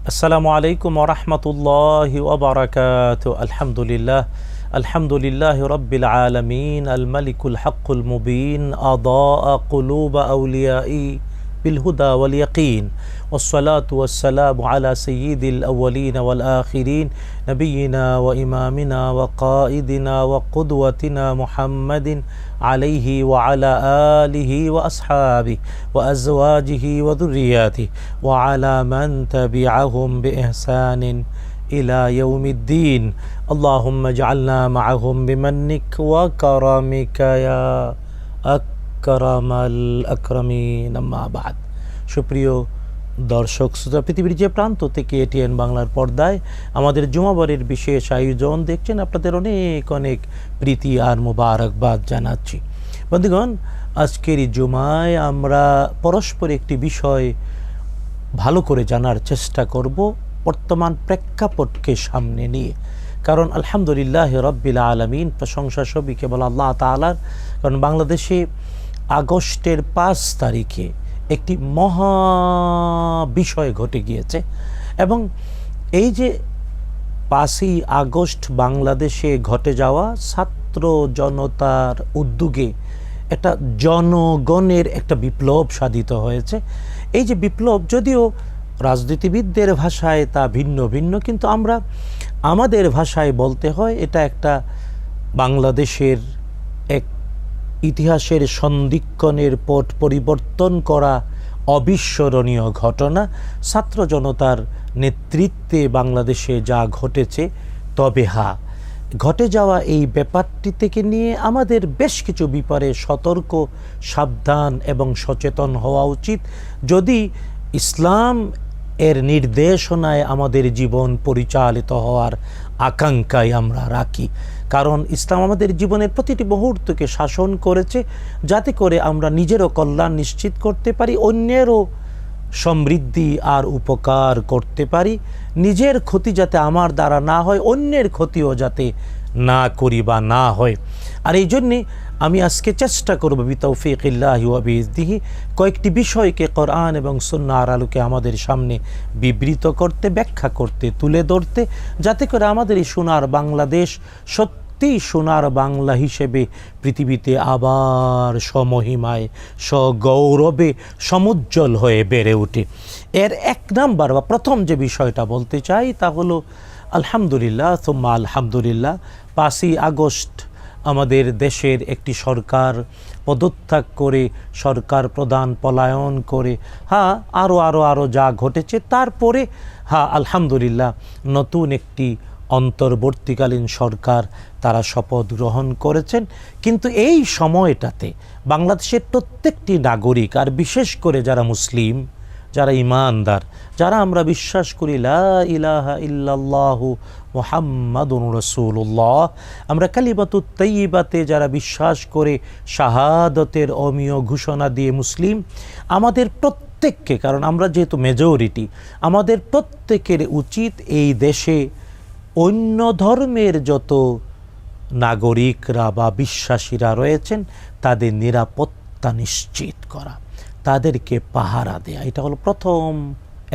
আসসালামু আলাইকুম ওয়া রাহমাতুল্লাহি ওয়া বারাকাতুহু। আলহামদুলিল্লাহি রাব্বিল আলামিন আল মালিকুল হাক্কুল মুবিন আদাআ কুলুবা আউলিয়াই বিল হুদা ওয়াল ইয়াকিন ওয়াসসালাতু ওয়াসসালামু আলা সাইয়্যিদিল আউওয়ালিন ওয়াল আখিরিন নবিয়িনা ওয়া ইমামিনা ওয়া কাইদিনা ওয়া কুদওয়াতিনা মুহাম্মাদিন আলাইহি ওয়া আলা আলিহি ওয়া আসহাবিহি ওয়া আজওয়াজিহি ওয়া যুররিয়াতিহি ওয়া আলা মান তাবিআহুম বিইহসানিন ইলা ইয়াউমিদ্দিন। আল্লাহুম্মা ইজআলনা মাআহুম বিমান্নিক ওয়া কারামিকা ইয়া আকরামাল আকরামিন। আম্মা বা'দ। সুপ্রিয় দর্শক শ্রোতা, পৃথিবীর যে প্রান্ত থেকে এটিএন বাংলার পর্দায় আমাদের জুমাবারের বিশেষ আয়োজন দেখছেন, আপনাদের অনেক অনেক প্রীতি আর মোবারকবাদ জানাচ্ছি। বন্ধুগণ, আজকের এই জুমায় আমরা পরস্পর একটি বিষয় ভালো করে জানার চেষ্টা করব বর্তমান প্রেক্ষাপটকে সামনে নিয়ে। কারণ আলহামদুলিল্লাহ রাব্বিল আলামিন, প্রশংসা সবই কেবল আল্লাহ তাআলার। কারণ বাংলাদেশে আগস্টের 5 তারিখে একটি মহা বিষয় ঘটে গিয়েছে, এবং এই যে 5ই আগস্ট বাংলাদেশে ঘটে যাওয়া ছাত্র জনতার উদ্যোগে একটা জনগণের একটা বিপ্লব সাধিত হয়েছে। এই যে বিপ্লব, যদিও রাজনীতিবিদদের ভাষায় তা ভিন্ন ভিন্ন, কিন্তু আমরা আমাদের ভাষায় বলতে হয় এটা একটা বাংলাদেশের এক ইতিহাসের সন্ধিক্ষণের পট পরিবর্তন করা অবিস্মরণীয় ঘটনা। ছাত্র জনতার নেতৃত্বে বাংলাদেশে যা ঘটেছে, তবে ঘটে যাওয়া এই ব্যাপারটি থেকে নিয়ে আমাদের বেশ কিছু ব্যাপারে সতর্ক, সাবধান এবং সচেতন হওয়া উচিত, যদি ইসলাম এর নির্দেশনায় আমাদের জীবন পরিচালিত হওয়ার আকাঙ্ক্ষায় আমরা রাখি। কারণ ইসলাম আমাদের জীবনের প্রতিটি মুহূর্তকে শাসন করেছে, যাতে করে আমরা নিজেরও কল্যাণ নিশ্চিত করতে পারি, অন্যেরও সমৃদ্ধি আর উপকার করতে পারি, নিজের ক্ষতি যাতে আমার দ্বারা না হয়, অন্যের ক্ষতিও যাতে না করি বা না হয়। আর এই জন্যে আমি আজকে চেষ্টা করব বিতৌফিকিল্লাহি ওয়া বিইজনিহি কয়েকটি বিষয়কে কোরআন এবং সুন্নাহর আলোকে আমাদের সামনে বিবৃত করতে, ব্যাখ্যা করতে, তুলে ধরতে, যাতে করে আমাদের এই সোনার বাংলাদেশ সত্যি সোনার বাংলা হিসেবে পৃথিবীতে আবার সমহিমায় সগৌরবে সমুজ্জ্বল হয়ে বেড়ে ওঠে। এর 1 নাম্বার বা প্রথম যে বিষয়টা বলতে চাই তা হলো আলহামদুলিল্লাহ সুম্মা আলহামদুলিল্লাহ, 5ই আগস্ট আমাদের দেশের একটি সরকার পদত্যাগ করে, সরকার প্রধান পলায়ন করে, আরও যা ঘটেছে, তারপরে আলহামদুলিল্লাহ নতুন একটি অন্তর্বর্তীকালীন সরকার তারা শপথ গ্রহণ করেছেন। কিন্তু এই সময়টাতে বাংলাদেশের প্রত্যেকটি নাগরিক, আর বিশেষ করে যারা মুসলিম, যারা ইমানদার, যারা আমরা বিশ্বাস করি লা ইলাহা ইল্লাল্লাহু মুহাম্মাদুর রাসূলুল্লাহ, আমরা কালিমাতুত তাইয়্যিবাতে যারা বিশ্বাস করে শাহাদাতের অমীয় ঘোষণা দিয়ে মুসলিম, আমাদের প্রত্যেককে, কারণ আমরা যেহেতু মেজরিটি, আমাদের প্রত্যেকের উচিত এই দেশে অন্য ধর্মের যত নাগরিকরা বা বিশ্বাসীরা রয়েছেন তাদের নিরাপত্তা নিশ্চিত করা, তাদেরকে পাহারা দেয়া। এটা হলো প্রথম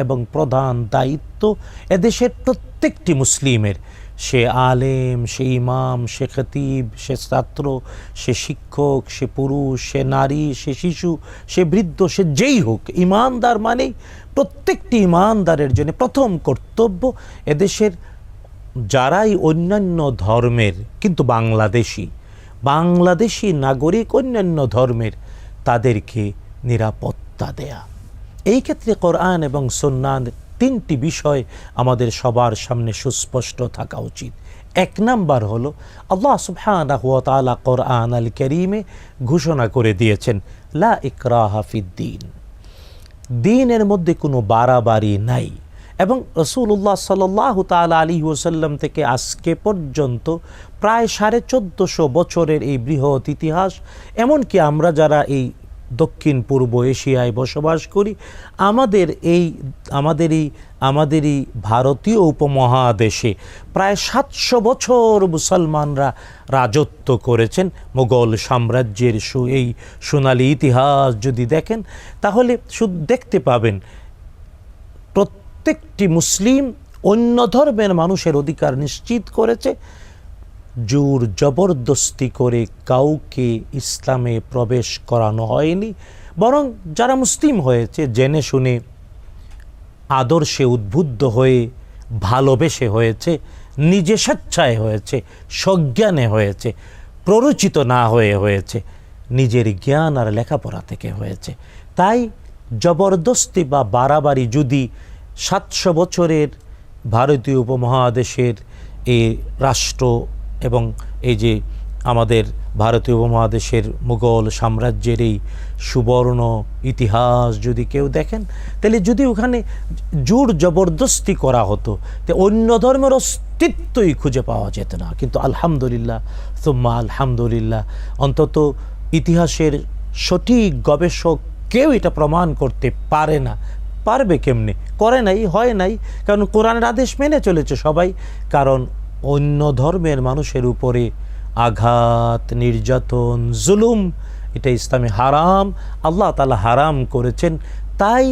এবং প্রধান দায়িত্ব এদেশের প্রত্যেকটি মুসলিমের। সে আলেম, সে ইমাম, সে খতিব, সে ছাত্র, সে শিক্ষক, সে পুরুষ, সে নারী, সে শিশু, সে বৃদ্ধ, সে যেই হোক, ইমানদার মানেই প্রত্যেকটি ইমানদারের জন্য প্রথম কর্তব্য এদেশের যারাই অন্যান্য ধর্মের কিন্তু বাংলাদেশি নাগরিক অন্যান্য ধর্মের, তাদেরকে নিরাপত্তা দেয়া। এই ক্ষেত্রে কোরআন এবং সুন্নাহর 3টি বিষয় আমাদের সবার সামনে সুস্পষ্ট থাকা উচিত। 1 নাম্বার হলো আল্লাহ সুবহানাহু ওয়া তাআলা কোরআন আল কারীমে ঘোষণা করে দিয়েছেন লা ইকরাহা ফিদ্দীন, দ্বীনের মধ্যে কোনো বাড়াবাড়ি নাই। এবং রাসূলুল্লাহ সাল্লাল্লাহু তাআলা আলাইহি ওয়াসাল্লাম থেকে আজকে পর্যন্ত প্রায় 1450 বছরের এই বৃহৎ ইতিহাস, এমনকি আমরা যারা এই দক্ষিণ পূর্ব এশিয়ায় বসবাস করি, আমাদের এই ভারতীয় উপমহাদেশে প্রায় 700 বছর মুসলমানরা রাজত্ব করেছেন। মোগল সাম্রাজ্যের এই সোনালী ইতিহাস যদি দেখেন, তাহলে দেখতে পাবেন প্রত্যেকটি মুসলিম অন্য ধর্মের মানুষের অধিকার নিশ্চিত করেছে। জোর জবরদস্তি করে কাউকে ইসলামে প্রবেশ করানো হয়নি, বরং যারা মুসলিম হয়েছে জেনে শুনে, আদর্শে উদ্বুদ্ধ হয়ে, ভালোবেসে হয়েছে, নিজে স্বেচ্ছায় হয়েছে, সজ্ঞানে হয়েছে, প্ররোচিত না হয়ে হয়েছে, নিজের জ্ঞান আর লেখাপড়া থেকে হয়েছে। তাই জবরদস্তি বা বাড়াবাড়ি যদি 700 বছরের ভারতীয় উপমহাদেশের এই রাষ্ট্র এবং এই যে আমাদের ভারতীয় উপমহাদেশের মুঘল সাম্রাজ্যের এই সুবর্ণ ইতিহাস যদি কেউ দেখেন, তাহলে যদি ওখানে জোর জবরদস্তি করা হতো তো অন্য ধর্মের অস্তিত্বই খুঁজে পাওয়া যেত না। কিন্তু আলহামদুলিল্লাহ সুম্মা আলহামদুলিল্লাহ, অন্তত ইতিহাসের সঠিক গবেষক কেউ এটা প্রমাণ করতে পারে না। পারবে কেমনে? করে নাই, হয় নাই, কারণ কোরআনের আদেশ মেনে চলেছে সবাই। কারণ অন্য ধর্মের মানুষের উপরে আঘাত, নির্যাতন, জুলুম এটা ইসলামে হারাম, আল্লাহ তাআলা হারাম করেছেন। তাই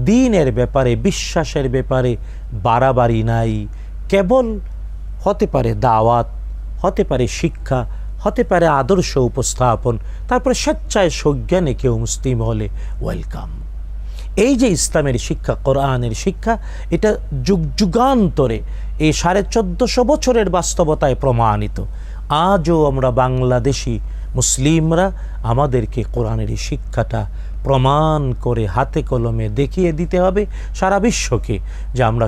দ্বীনের ব্যাপারে, বিশ্বাসের ব্যাপারে বাড়াবাড়ি নাই। কেবল হতে পারে দাওয়াত, হতে পারে শিক্ষা, হতে পারে আদর্শ উপস্থাপন, তারপরে স্বেচ্ছায় সজ্ঞানে কেউ মুসলিম হলে ওয়েলকাম। এই যে ইসলামের শিক্ষা, কোরআনের শিক্ষা, এটা যুগ যুগান্তরে এই 1450 বছরের বাস্তবতায় প্রমাণিত। আজও আমরা বাংলাদেশি মুসলিমরা আমাদেরকে কোরআনের এই শিক্ষাটা প্রমাণ করে হাতে কলমে দেখিয়ে দিতে হবে সারা বিশ্বকে যে আমরা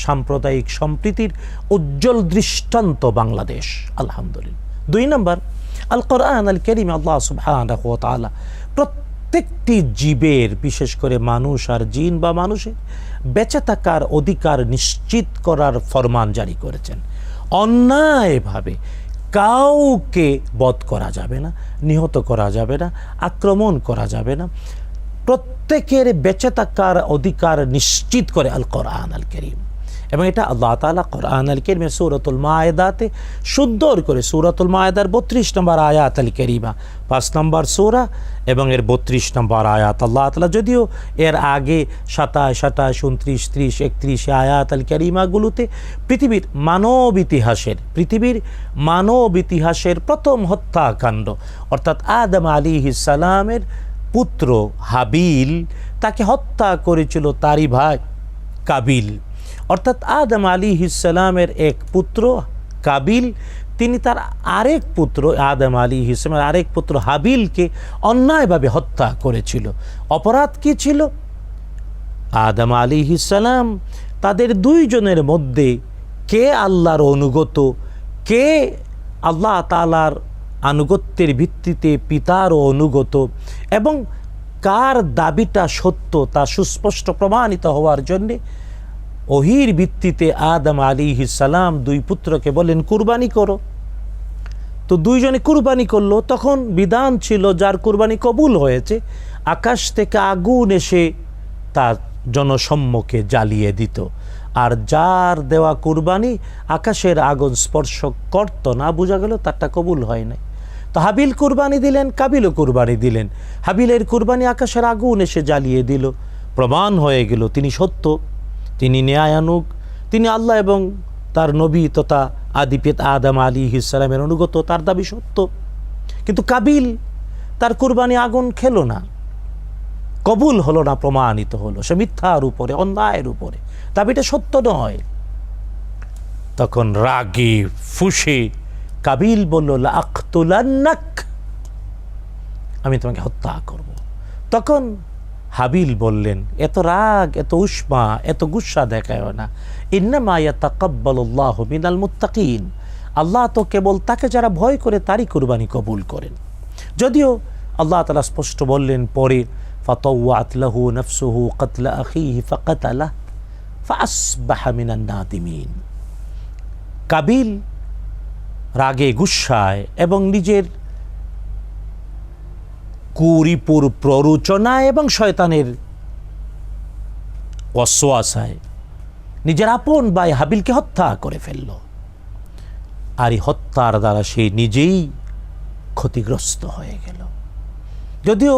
সাম্প্রদায়িক সম্প্রীতির উজ্জ্বল দৃষ্টান্ত বাংলাদেশ। আলহামদুলিল্লাহ। 2 নম্বর, আল কোরআন আল কারীম, আল্লাহ সুবহানাহু ওয়া তাআলা প্রত্যেকটি জীবের, বিশেষ করে মানুষ আর জিন বা মানুষের বেঁচে থাকার অধিকার নিশ্চিত করার ফরমান জারি করেছেন। অন্যায়ভাবে কাউকে বধ করা যাবে না, নিহত করা যাবে না, আক্রমণ করা যাবে না। প্রত্যেকের বেঁচে থাকার অধিকার নিশ্চিত করে আল কোরআন আল কারীম। এবং এটা আল্লাহ তাআলা কোরআন আল কারীমে সূরাতুল মায়েদাতে সুন্দর করে, সূরাতুল মায়েদার 32 নম্বর আয়াত আল কারীমা, 5 নম্বর সূরা এবং এর 32 নম্বর আয়াত, আল্লাহ তাআলা যদিও এর আগে 27, 28, 29, 30, 31 আয়াত আল কারীমাগুলোতে পৃথিবীর মানব ইতিহাসের প্রথম হত্যাকাণ্ড, অর্থাৎ আদম আলাইহিস সালামের পুত্র হাবিল, তাকে হত্যা করেছিল তারই ভাই কাবিল। অর্থাৎ আদম আলাইহিস সালামের এক পুত্র কাবিল, তিনি তার আরেক পুত্র আদম আলাইহিস সালামের আরেক পুত্র হাবিলকে অন্যায়ভাবে হত্যা করেছিল। অপরাধ কি ছিল? আদম আলাইহিস সালাম তাদের দুইজনের মধ্যে কে আল্লাহর অনুগত, কে আল্লাহ তাআলার আনুগত্যের ভিত্তিতে পিতার অনুগত, এবং কার দাবিটা সত্য তা সুস্পষ্ট প্রমাণিত হওয়ার জন্যে ওহির ভিত্তিতে আদম আলাইহিস সালাম 2 পুত্রকে বলেন কুরবানি করো। তো দুইজনে কুরবানি করলো। তখন বিধান ছিল যার কুরবানি কবুল হয়েছে আকাশ থেকে আগুন এসে তার জনসম্মুখে জ্বালিয়ে দিত, আর যার দেওয়া কুরবানি আকাশের আগুন স্পর্শ করত না, বোঝা গেল তারটা কবুল হয় নাই। তো হাবিল কুরবানি দিলেন, কাবিলও কুরবানি দিলেন। হাবিলের কুরবানি আকাশের আগুন এসে জ্বালিয়ে দিল, প্রমাণ হয়ে গেল তিনি সত্য, তিনি ন্যায়ানুগ, তিনি আল্লাহ এবং তার নবী তথা আদিপিতা আদম আলাইহিস সালামের অনুগত, তার দাবি সত্য। কিন্তু কাবিল তার কুরবানি আগুন খেলো না, কবুল হলো না, প্রমাণিত হলো সে মিথ্যার উপরে, অন্যায়ের উপরে, দাবিটা সত্য নয়। তখন রাগে ফুঁসে কাবিল বলল লাআকতুলান্নাক, আমি তোমাকে হত্যা করব। তখন হাবিল বললেন, এত রাগ, এত উষ্মা, এত গুসা দেখায় না, ইন্নামা ইয়াতাকাব্বালুল্লাহু মিনাল মুত্তাকিন, আল্লাহ তো কেবল তাকে যারা ভয় করে তারই কুরবানি কবুল করেন। যদিও আল্লাহ তাআলা স্পষ্ট বললেন পরে, ফাতাওয়াত লাহু নাফসুহু কাতলা আখিহি ফাকাতালাহ ফাআসবাহা মিনান নাদিমিন। কাবিল রাগে গুসায় এবং নিজের কুরিপুর প্ররোচনায় এবং শয়তানের ওয়াসওয়াসায় নিজের আপন ভাই হাবিলকে হত্যা করে ফেলল। আর এই হত্যার দ্বারা সে নিজেই ক্ষতিগ্রস্ত হয়ে গেল। যদিও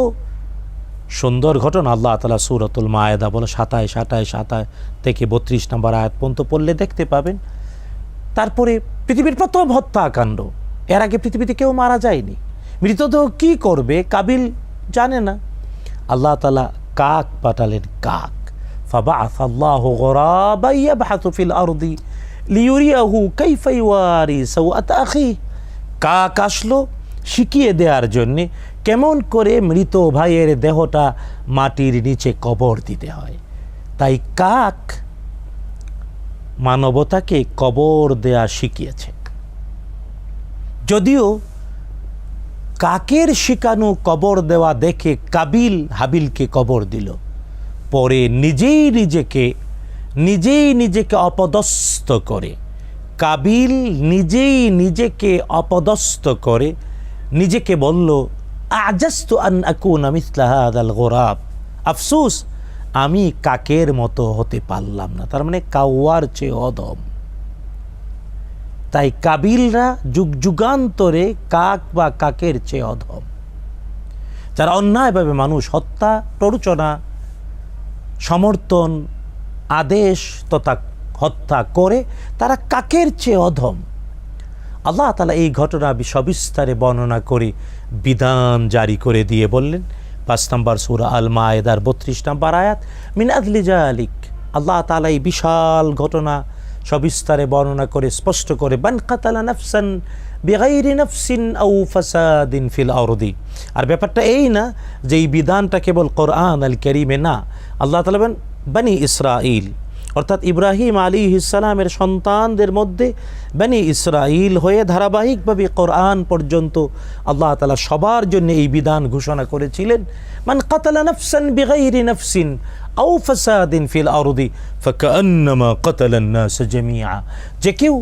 সুন্দর ঘটনা আল্লাহ তাআলা সূরাতুল মায়েদা বলে 27 থেকে 32 নম্বর আয়াত পর্যন্ত পড়লে দেখতে পাবেন। তারপরে পৃথিবীর প্রথম হত্যাকাণ্ড, এর আগে পৃথিবীতে কেউ মারা যায়নি। মৃতদেহ কি করবে কাবিল জানে না, আল্লাহ তাআলা কাক পাঠালেন, কাক। ফাবাআথ আল্লাহু গুরাবান ইয়াবহাতু ফিল আরদি লিয়ুরিয়াহু কাইফা ইওয়ারি সাওআত আখি। কাক আসলো শিখিয়ে দেওয়ার জন্যে কেমন করে মৃত ভাইয়ের দেহটা মাটির নিচে কবর দিতে হয়। তাই কাক মানবতাকে কবর দেয়া শিখিয়েছে। যদিও কাকের শিখানো কবর দেওয়া দেখে কাবিল হাবিলকে কবর দিল, পরে নিজেই নিজেকে অপদস্থ করে, কাবিল নিজেই নিজেকে অপদস্থ করে নিজেকে বলল, আজাস্তু আন আকুনা মিসলা হাযাল গুরাব, আফসোস আমি কাকের মতো হতে পারলাম না। তার মানে কাওয়ার চেয়ে অধম। তাই কাবিলরা যুগ যুগান্তরে কাক বা কাকের চেয়ে অধম। যারা অন্যায়ভাবে মানুষ হত্যা, প্ররোচনা, সমর্থন, আদেশ তথা হত্যা করে, তারা কাকের চেয়ে অধম। আল্লাহ তাআলা এই ঘটনা সবিস্তারে বর্ণনা করে বিধান জারি করে দিয়ে বললেন 5 নম্বর সূরা আল মায়েদার 32 নম্বর আয়াত, মিন আদলি যালিক। আল্লাহ তাআলা এই বিশাল ঘটনা সবিস্তারে বর্ণনা করে স্পষ্ট করে, মান কাতালা নাফসান বিগাইরি নাফসিন আও ফাসাদিন ফিল আরদি। আর ব্যাপারটা এই না যে এই বিধানটা কেবল কোরআন আল কারীমে না, আল্লাহ তাআলা বলেন বনি ইসরাইল, অর্থাৎ ইব্রাহিম আলাইহিস সালামের সন্তানদের মধ্যে বনি ইসরাইল হয়ে ধারাবাহিকভাবে কোরআন পর্যন্ত আল্লাহ তাআলা সবার জন্য এই বিধান ঘোষণা করেছিলেন। মান কাতালা নাফসান বিগাইরি নাফসিন আও ফাসাদিন ফিল আরদি ফাকান্নামা কাতালান নাস জামিআ। যে কেউ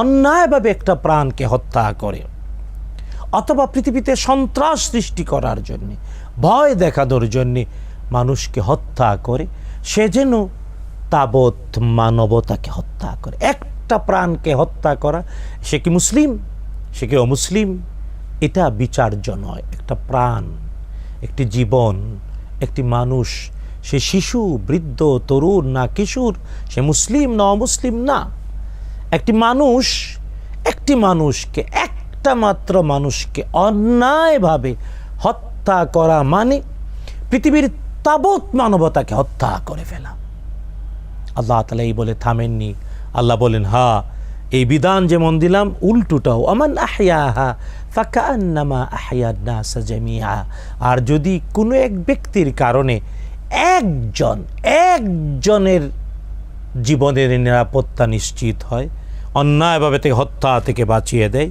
অন্যায়ভাবে একটা প্রাণকে হত্যা করে অথবা পৃথিবীতে সন্ত্রাস সৃষ্টি করার জন্যে, ভয় দেখানোর জন্যে মানুষকে হত্যা করে, সে যেন তাবৎ মানবতাকে হত্যা করে। একটা প্রাণকে হত্যা করা, সে কি মুসলিম সে কি অমুসলিম, এটা বিচার্য নয়। একটা প্রাণ, একটি জীবন, একটি মানুষ, সে শিশু, বৃদ্ধ, তরুণ না কিশোর, সে মুসলিম না অমুসলিম না। একটি মানুষকে, একটা মাত্র মানুষকে অন্যায়ভাবে হত্যা করা মানে পৃথিবীর তাবৎ মানবতাকে হত্যা করে ফেলা। আল্লাহ তাআলা এই বলে থামেননি। আল্লাহ বলেন, এই বিধান যেমন দিলাম উল্টোটাও, আমান আহইয়াহা ফাকান্নামা আহইয়ান নাস জামিআ। আর যদি কোনো এক ব্যক্তির কারণে একজনের জীবনের নিরাপত্তা নিশ্চিত হয়, অন্যায়ভাবে থেকে হত্যা থেকে বাঁচিয়ে দেয়,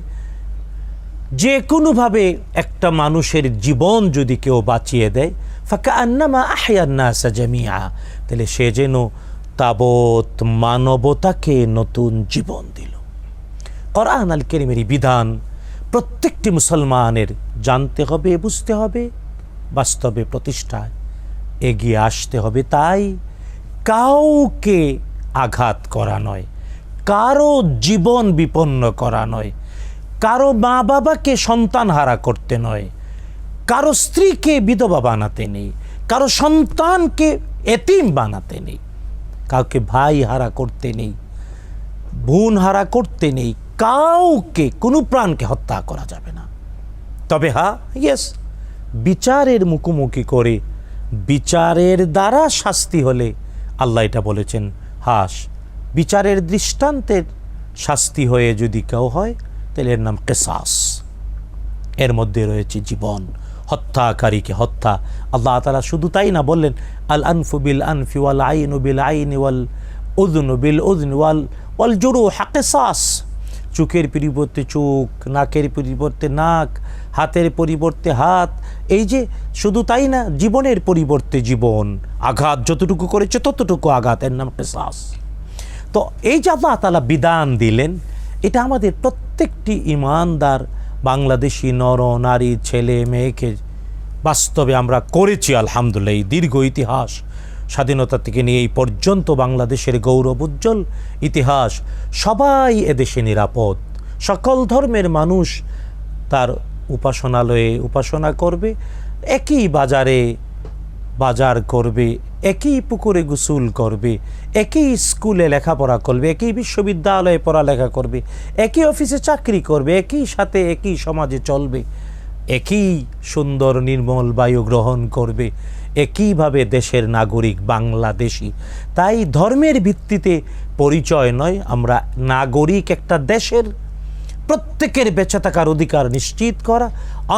যে কোনোভাবে একটা মানুষের জীবন যদি কেউ বাঁচিয়ে দেয়, ফাকান্নামা আহইয়ান নাস জামিআ, তাহলে সে যেন তাবৎ মানবতাকে নতুন জীবন দিল। কোরআন আল কারীমের বিধান প্রত্যেকটি মুসলমানের জানতে হবে, বুঝতে হবে, বাস্তবে প্রতিষ্ঠায় এগিয়ে আসতে হবে। তাই কাউকে আঘাত করা নয়, কারো জীবন বিপন্ন করা নয়, কারো মা বাবাকে সন্তান হারা করতে নয়, কারো স্ত্রীকে বিধবা বানাতে নেই, কারো সন্তানকে এতিম বানাতে নেই, কাউকে ভাই হারা করতে নেই, বোন হারা করতে নেই, কাউকে কোনো প্রাণকে হত্যা করা যাবে না। তবে বিচারের মুখোমুখি করে বিচারের দ্বারা শাস্তি হলে, আল্লাহ এটা বলেছেন, বিচারের দৃষ্টান্তের শাস্তি হয়ে যদি কেউ হয় তাহলে এর নাম কিসাস, এর মধ্যে রয়েছে জীবন, হত্যাকারীকে হত্যা। আল্লাহ তাআলা শুধু তাই না, বললেন আল আনফু বিল আনফি ওয়াল আইনু বিল আইনি ওয়াল উযনু বিল উযনি ওয়াল জুরুহ কিসাস। চোখের পরিবর্তে চোখ, নাকের পরিবর্তে নাক, হাতের পরিবর্তে হাত, এই যে শুধু তাই না, জীবনের পরিবর্তে জীবন, আঘাত যতটুকু করেছে ততটুকু আঘাত, এর নাম কিসাস। তো এই যে আল্লাহ তাআলা বিধান দিলেন, এটা আমাদের প্রত্যেকটি ঈমানদার বাংলাদেশি নর নারী ছেলে মেয়েকে বাস্তবে আমরা করেছি আলহামদুলিল্লাহ। এই দীর্ঘ ইতিহাস, স্বাধীনতা থেকে নিয়ে এই পর্যন্ত বাংলাদেশের গৌরব উজ্জ্বল ইতিহাস, সবাই এদেশে নিরাপদ। সকল ধর্মের মানুষ তার উপাসনালয়ে উপাসনা করবে, একই বাজারে বাজার করবে, একই পুকুরে গোসল করবে, একই স্কুলে লেখাপড়া করবে, একই বিশ্ববিদ্যালয়ে পড়ালেখা করবে, একই অফিসে চাকরি করবে, একই সাথে একই সমাজে চলবে, একই সুন্দর নির্মল বায়ু গ্রহণ করবে, একইভাবে দেশের নাগরিক বাংলাদেশি। তাই ধর্মের ভিত্তিতে পরিচয় নয়, আমরা নাগরিক একটা দেশের, প্রত্যেকের বেঁচে থাকার অধিকার নিশ্চিত করা,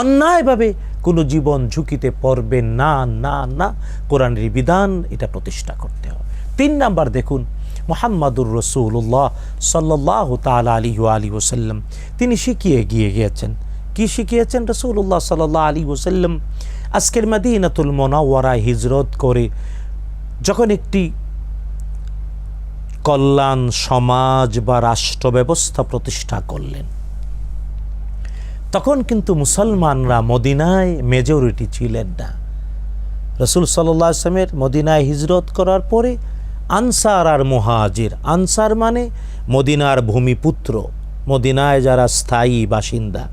অন্যায়ভাবে কোনো জীবন ঝুঁকিতে পড়বে না না না, কোরআনের বিধান এটা প্রতিষ্ঠা করতে হবে। 3 নাম্বার দেখুন, মুহাম্মাদুর রাসূলুল্লাহ সাল্লাল্লাহু তাআলা আলাইহি ওয়া আলিহি ওয়াসাল্লাম তিনি শিখিয়ে গিয়েছেন। কি শিখিয়েছেন রাসূলুল্লাহ সাল্লাল্লাহু আলাইহি ওয়াসাল্লাম? আজকের মদিনাতুল মুনাওয়ারায় হিজরত করে যখন একটি কল্যাণ সমাজ বা রাষ্ট্র ব্যবস্থা প্রতিষ্ঠা করলেন, তখন কিন্তু মুসলমানরা মদিনায় মেজরিটি ছিলেন না। রাসূল সাল্লাল্লাহু আলাইহি ওয়াসাল্লামের মদিনায় হিজরত করার পরে আনসার আর মুহাজির, আনসার মানে মদিনার ভূমিপুত্র, মদিনায় যারা স্থায়ী বাসিন্দা,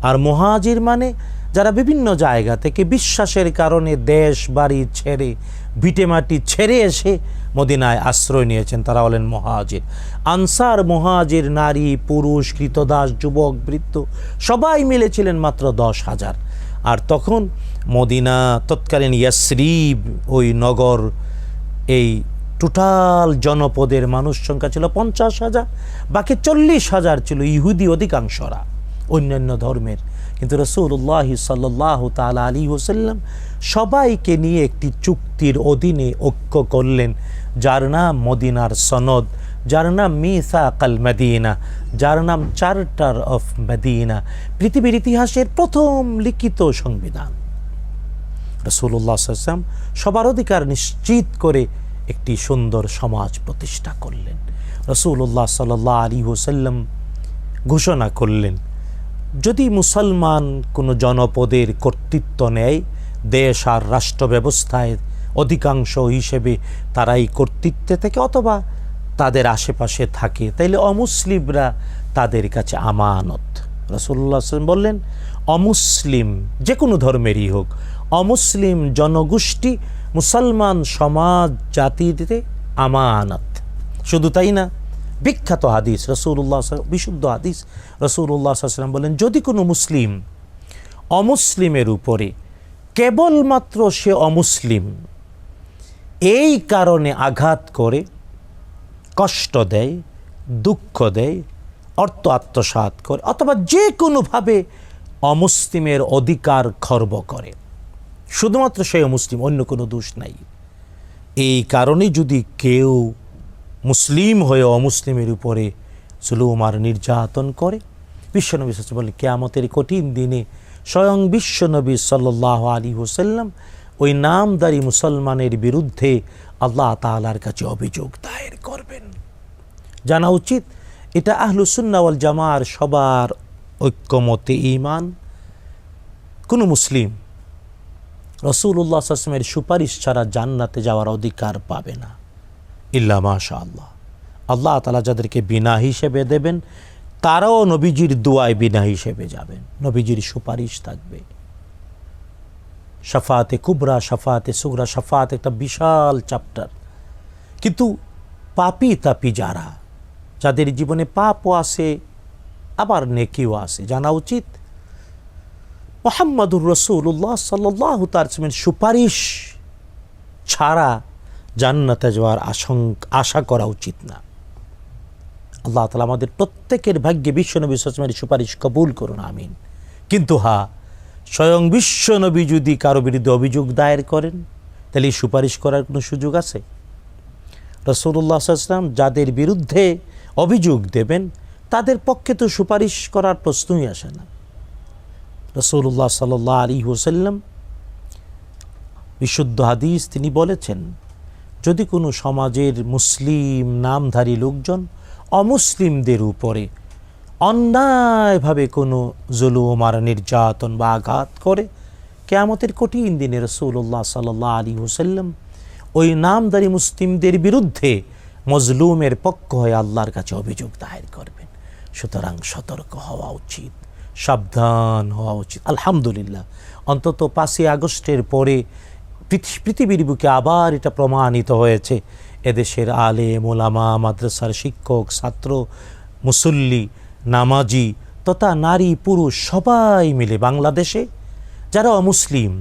আর মুহাজির মানে যারা বিভিন্ন জায়গা থেকে বিশ্বাসের কারণে দেশ বাড়ি ছেড়ে, ভিটেমাটি ছেড়ে এসে মদিনায় আশ্রয় নিয়েছেন, তারা হলেন মুহাজির। আনসার মুহাজির, নারী পুরুষ, কৃতদাস, যুবক বৃদ্ধ সবাই মিলেছিলেন মাত্র 10,000। আর তখন মদিনা, তৎকালীন ইয়াসরিব ওই নগর, এই টোটাল জনপদের মানুষ সংখ্যা ছিল 50,000, বাকি 40,000 ছিল ইহুদি অধিকাংশরা, অন্যান্য ধর্মের। কিন্তু রাসূলুল্লাহ সাল্লাল্লাহু তাআলা আলাইহি ওয়াসাল্লাম সবাইকে নিয়ে একটি চুক্তির অধীনে ঐক্য করলেন, যার নাম মদিনার সনদ, যার নাম মিসাকাল মদিনা, যার নাম চার্টার অফ মদিনা, পৃথিবীর ইতিহাসের প্রথম লিখিত সংবিধান। রাসূলুল্লাহ সাল্লাল্লাহু আলাইহি ওয়াসাল্লাম সবার অধিকার নিশ্চিত করে একটি সুন্দর সমাজ প্রতিষ্ঠা করলেন। রাসূলুল্লাহ সাল্লাল্লাহু আলাইহি ওয়াসাল্লাম ঘোষণা করলেন, যদি মুসলমান কোনো জনপদের কর্তৃত্ব নেয়, দেশ আর রাষ্ট্র ব্যবস্থায় অধিকাংশ হিসেবে তারাই কর্তৃত্বে থাকে অথবা তাদের আশেপাশে থাকে, তাইলে অমুসলিমরা তাদের কাছে আমানত। রাসূলুল্লাহ সাল্লাল্লাহু আলাইহি ওয়াসাল্লাম বললেন, অমুসলিম যে কোনো ধর্মেরই হোক, অমুসলিম জনগোষ্ঠী মুসলমান সমাজ জাতিতে আমানত। শুধু তাই না, বিখ্যাত হাদিস রাসূলুল্লাহ, বিশুদ্ধ হাদিস, রাসূলুল্লাহ সাল্লাল্লাহু আলাইহি ওয়াসাল্লাম বলেন, যদি কোনো মুসলিম অমুসলিমের উপরে কেবলমাত্র সে অমুসলিম এই কারণে আঘাত করে, কষ্ট দেয়, দুঃখ দেয়, অর্থ আত্মসাৎ করে, অথবা যে কোনোভাবে অমুসলিমের অধিকার খর্ব করে, শুধুমাত্র সে অমুসলিম, অন্য কোনো দোষ নাই, এই কারণে যদি কেউ মুসলিম হয়ে অমুসলিমের উপরে জুলুম আর নির্যাতন করে, বিশ্বনবী সাল্লাল্লাহু আলাইহি ওয়াসাল্লাম বলে, কিয়ামতের কঠিন দিনে স্বয়ং বিশ্বনবী সাল্লাল্লাহু আলাইহি ওয়াসাল্লাম ওই নামদারি মুসলমানের বিরুদ্ধে আল্লাহ তাআলার কাছে অভিযোগ দায়ের করবেন। জানা উচিত, এটা আহলুস সুন্নাহ ওয়াল জামার সবার ঐক্যমতে ঈমান। কোনো মুসলিম রাসূলুল্লাহ সাল্লাল্লাহু আলাইহি ওয়াসাল্লামের সুপারিশ ছাড়া জান্নাতে যাওয়ার অধিকার পাবে না, ইল্লা মাশাআল্লাহ। আল্লাহ তাআলা যাদেরকে বিনা হিসেবে দেবেন, তারাও নবীজির দোয়ায় বিনা হিসেবে যাবেন, নবীজির সুপারিশ থাকবে। শাফাআতে কুবরা, শাফাআতে সুগরা, শাফাআত একটা বিশাল চ্যাপ্টার। কিন্তু পাপী তাপী যারা, যাদের জীবনে পাপও আছে আবার নেকিও আছে, জানা উচিত মুহাম্মাদুর রাসূলুল্লাহ সাল্লাল্লাহু তাআলা আলাইহি ওয়াসাল্লামের সুপারিশ ছাড়া জান্নাতে যাওয়ার আশা করা উচিত না। আল্লাহ তাআলা আমাদের প্রত্যেকের ভাগ্যে বিশ্বনবী সাল্লাল্লাহু আলাইহি ওয়াসাল্লামের সুপারিশ কবুল করুন, আমিন। কিন্তু স্বয়ং বিশ্বনবী যদি কারো বিরুদ্ধে অভিযোগ দায়ের করেন, তাহলে এই সুপারিশ করার কোনো সুযোগ আছে? রাসূলুল্লাহ সাল্লাল্লাহু আলাইহি ওয়াসাল্লাম যাদের বিরুদ্ধে অভিযোগ দেবেন, তাদের পক্ষে তো সুপারিশ করার প্রশ্নই আসে না। রাসূলুল্লাহ সাল্লাল্লাহু আলাইহি ওয়াসাল্লাম বিশুদ্ধ হাদিস তিনি বলেছেন, যদি কোনো সমাজের মুসলিম নামধারী লোকজন অমুসলিমদের উপরে অন্যায়ভাবে কোনো জুলুম আর নির্যাতন বা আঘাত করে, কিয়ামতের কঠিন দিনে রাসূলুল্লাহ সাল্লাল্লাহু আলাইহি ওয়াসাল্লাম ওই নামধারী মুসলিমদের বিরুদ্ধে মজলুমের পক্ষ হয়ে আল্লাহর কাছে অভিযোগ দায়ের করবেন। সুতরাং সতর্ক হওয়া উচিত, সাবধান হওয়া উচিত। আলহামদুলিল্লাহ, অন্তত 5ই আগস্টের পরে পৃথিবীর বুকে আবার এটা প্রমাণিত হয়েছে। এদেশের আলেম ওলামা, মাদ্রাসার শিক্ষক, ছাত্র, মুসল্লি, নামাজি তথা নারী পুরুষ সবাই মিলে বাংলাদেশে যারা অমুসলিম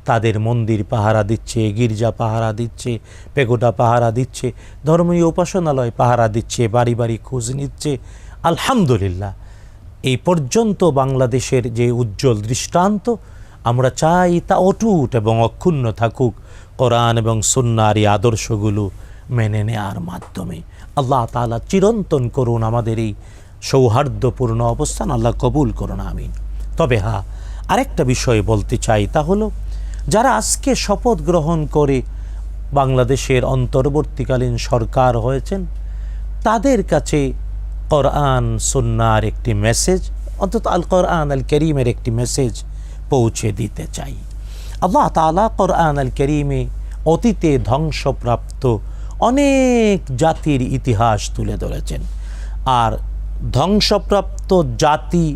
তাদের মন্দির পাহারা দিচ্ছে, গির্জা পাহারা দিচ্ছে, পেগোডা পাহারা দিচ্ছে, ধর্মীয় উপাসনালয় পাহারা দিচ্ছে, বাড়ি বাড়ি খোঁজ নিচ্ছে। আলহামদুলিল্লাহ, এই পর্যন্ত বাংলাদেশের যে উজ্জ্বল দৃষ্টান্ত, আমরা চাই তা অটুট এবং অক্ষুণ্ণ থাকুক কোরআন এবং সুন্নাহর এই আদর্শগুলো মেনে নেওয়ার মাধ্যমে। আল্লাহ তাআলা চিরন্তন করুন আমাদের এই সৌহার্দ্যপূর্ণ অবস্থান, আল্লাহ কবুল করুন, আমিন। তবে হ্যাঁ, আরেকটা বিষয় বলতে চাই, তা হলো যারা আজকে শপথ গ্রহণ করে বাংলাদেশের অন্তর্বর্তীকালীন সরকার হয়েছেন, তাদের কাছে কোরআন সুন্নাহর একটি মেসেজ, অন্তত আল কোরআন আল করিমের একটি মেসেজ পৌঁছে দিতে চাই। আল্লাহ তাআলা কোরআন আল করিমে অতীতে ধ্বংসপ্রাপ্ত অনেক জাতির ইতিহাস তুলে ধরেছেন, আর ধ্বংসপ্রাপ্ত জাতি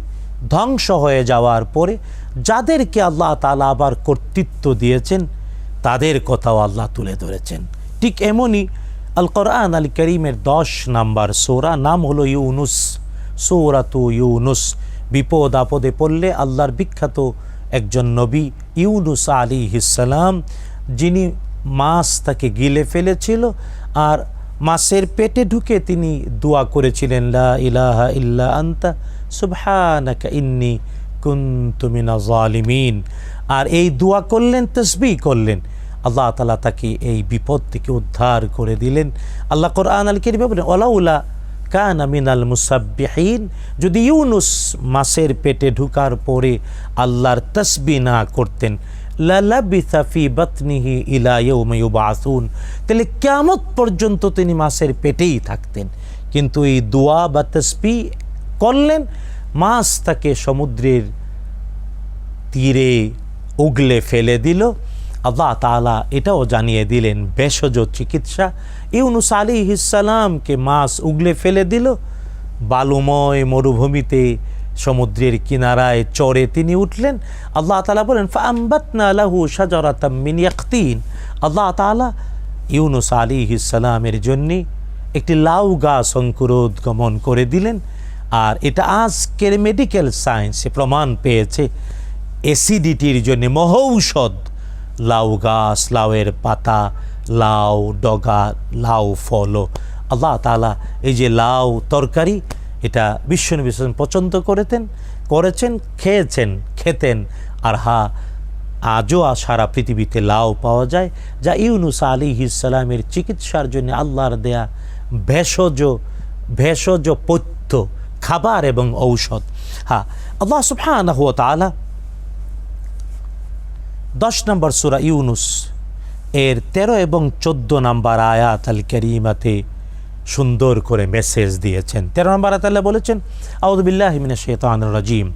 ধ্বংস হয়ে যাওয়ার পরে যাদেরকে আল্লাহ তাআলা আবার কর্তৃত্ব দিয়েছেন তাদের কথাও আল্লাহ তুলে ধরেছেন। ঠিক এমনই আল কোরআন আল করিমের 10 নম্বর সূরা, নাম হলো ইউনুস, সূরাতু ইউনুস। বিপদ আপদে পড়লে আল্লাহর বিখ্যাত একজন নবী ইউনুস আলাইহিস সালাম, যিনি মাছ তাকে গিলে ফেলেছিল আর মাছের পেটে ঢুকে তিনি দোয়া করেছিলেন, লা ইলাহা ইল্লা আনতা সুবহানাকা ইন্নী কুনতু মিনাজ জালিমিন। আর এই দোয়া করলেন, তাসবিহ করলেন, আল্লাহ তাআলা তাকে এই বিপদ থেকে উদ্ধার করে দিলেন। আল্লাহ কোরআন আল কারীমে বলেন, ওয়ালাউলা কানা মিনাল মুসাব্বিহিন, যদি ইউনুস মাছের পেটে ঢুকার পরে আল্লাহর তাসবিহ না করতেন, লালাবিথা ফি বাতনিহি ইলা ইয়াউমি ইউবআসুন, তাহলে কিয়ামত পর্যন্ত তিনি মাছের পেটেই থাকতেন। কিন্তু এই দোয়া বা তাসবিহ করলেন, মাছ তাকে সমুদ্রের তীরে উগলে ফেলে দিল। আল্লাহ তাআলা এটাও জানিয়ে দিলেন ভেষজ চিকিৎসা। ইউনুস আলাইহিস সালামকে মাছ উগলে ফেলে দিল, বালুময় মরুভূমিতে সমুদ্রের কিনারায় চরে তিনি উঠলেন। আল্লাহ তাআলা বলেন, ফাআমবাতনা লাহু শাজারাতাম মিন ইয়াকতিন, আল্লাহ তাআলা ইউনুস আলাইহিস সালামের জন্য একটি লাউ গাছ অঙ্কুরোদ্গমন করে দিলেন। আর এটা আজকের মেডিকেল সায়েন্সে প্রমাণ পেয়েছে অ্যাসিডিটির জন্য মহৌষধ লাউ গাছ, লাউয়ের পাতা, লাউ ডগা, লাউ ফলও। আল্লাহ তাআলা এই যে লাউ তরকারি, এটা বিশ্বনবী পছন্দ করেছেন, খেতেন। আর আজও সারা পৃথিবীতে লাউ পাওয়া যায়, যা ইউনুস আলাইহিস সালামের চিকিৎসার জন্য আল্লাহর দেয়া ভেষজ পথ্য, খাবার এবং ঔষধ। আল্লাহ সুবহানাহু ওয়া তাআলা 10 নম্বর সূরা ইউনুস এর 13 এবং 14 নম্বর আয়াত আল কারীমাতে সুন্দর করে মেসেজ দিয়েছেন। 13 নম্বর আয়াতে আল্লাহ বলেছেন, আউযু বিল্লাহি মিনাশ শাইতানির রাজীম,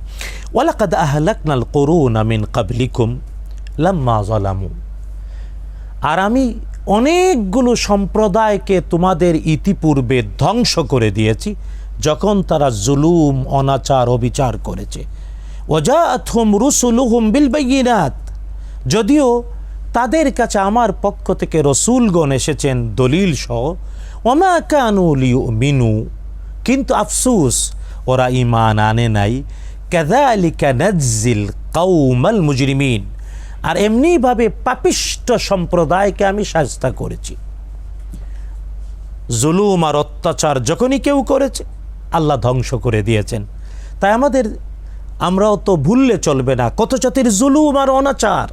ওয়ালাকাদ আহলাকনাল কুরুনা মিন ক্বাবলিকুম লাম্মা যালামু, আর আমি অনেকগুলো সম্প্রদায়কে তোমাদের ইতিপূর্বে ধ্বংস করে দিয়েছি যখন তারা জুলুম, অনাচার, অবিচার করেছে। ওয়াজাআতহুম রুসুলুহুম বিল বাইয়িনাত, যদিও তাদের কাছে আমার পক্ষ থেকে রসুলগণ এসেছেন দলিল সহ। ওমা কানু লিউমিনু, কিন্তু আফসুস ওরা ঈমান আনে নাই। কাযালিকা নাজ্জিল কওমাল মুজরিমিন, আর এমনিভাবে পাপিষ্ঠ সম্প্রদায়কে আমি শাস্তি করেছি। জুলুম আর অত্যাচার যখনই কেউ করেছে আল্লাহ ধ্বংস করে দিয়েছেন। তাই আমরাও তো ভুললে চলবে না কত জাতির জুলুম আর অনাচার।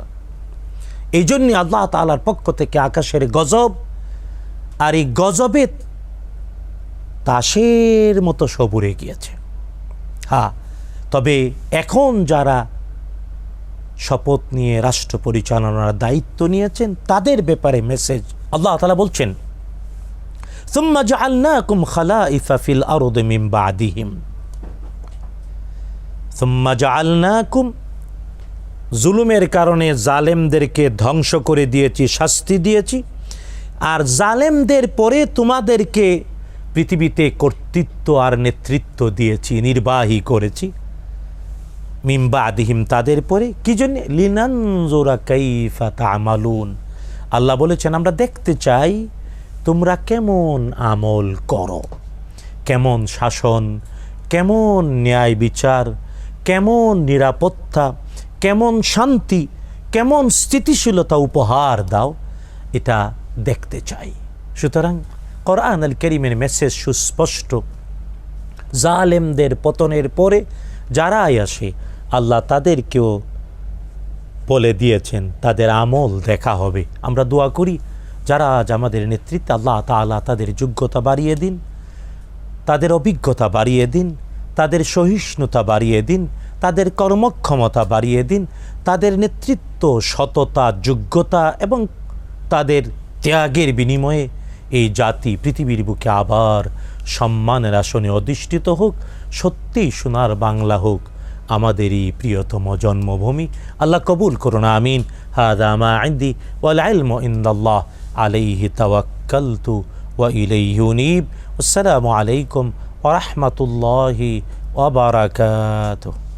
এই জন্যই আল্লাহ তাআলার পক্ষ থেকে আকাশের গজব, আর এই গজবে তাসের মতো সবুরে গিয়েছে। তবে এখন যারা শপথ নিয়ে রাষ্ট্র পরিচালনার দায়িত্ব নিয়েছেন তাদের ব্যাপারে মেসেজ আল্লাহ তাআলা বলছেন, সুম্মা জাআলনাকুম খালাইফা ফিল আরদি মিন বাদিহিম, সুম্মা জাআলনাকুম, জুলুমের কারণে জালেমদেরকে ধ্বংস করে দিয়েছি, শাস্তি দিয়েছি, আর জালেমদের পরে তোমাদেরকে পৃথিবীতে কর্তৃত্ব আর নেতৃত্ব দিয়েছি, নির্বাহী করেছি। মিন বাদিহিম, তাদের পরে কি জন্য? লিনানজুরা কাইফা তা'মালুন, আল্লাহ বলেছেন আমরা দেখতে চাই তোমরা কেমন আমল করো, কেমন শাসন, কেমন ন্যায় বিচার, কেমন নিরাপত্তা, কেমন শান্তি, কেমন স্থিতিশীলতা উপহার দাও, এটা দেখতে চাই। সুতরাং কোরআন আল কারীমের মেসেজ সুস্পষ্ট। জালেমদের পতনের পরে যারাই আসে আল্লাহ তাদেরকেও বলে দিয়েছেন তাদের আমল দেখা হবে। আমরা দোয়া করি যারা আজ আমাদের নেতৃত্বে, আল্লাহ তাআলা তাদের যোগ্যতা বাড়িয়ে দিন, তাদের অভিজ্ঞতা বাড়িয়ে দিন, তাদের সহিষ্ণুতা বাড়িয়ে দিন, তাদের কর্মক্ষমতা বাড়িয়ে দিন, তাদের নেতৃত্ব, সততা, যোগ্যতা এবং তাদের ত্যাগের বিনিময়ে এই জাতি পৃথিবীর বুকে আবার সম্মানের আসনে অধিষ্ঠিত হোক, সত্যিই সোনার বাংলা হোক আমাদেরই প্রিয়তম জন্মভূমি। আল্লাহ কবুল করুন, আমিন। হাদা মা ইনদি ওয়াল ইলমু ইনদাল্লাহ আলাইহি তাওয়াক্কালতু ওয়া ইলাইহি উনীব। আসসালামু আলাইকুম ওয়া রাহমাতুল্লাহি ওয়া বারাকাতুহু।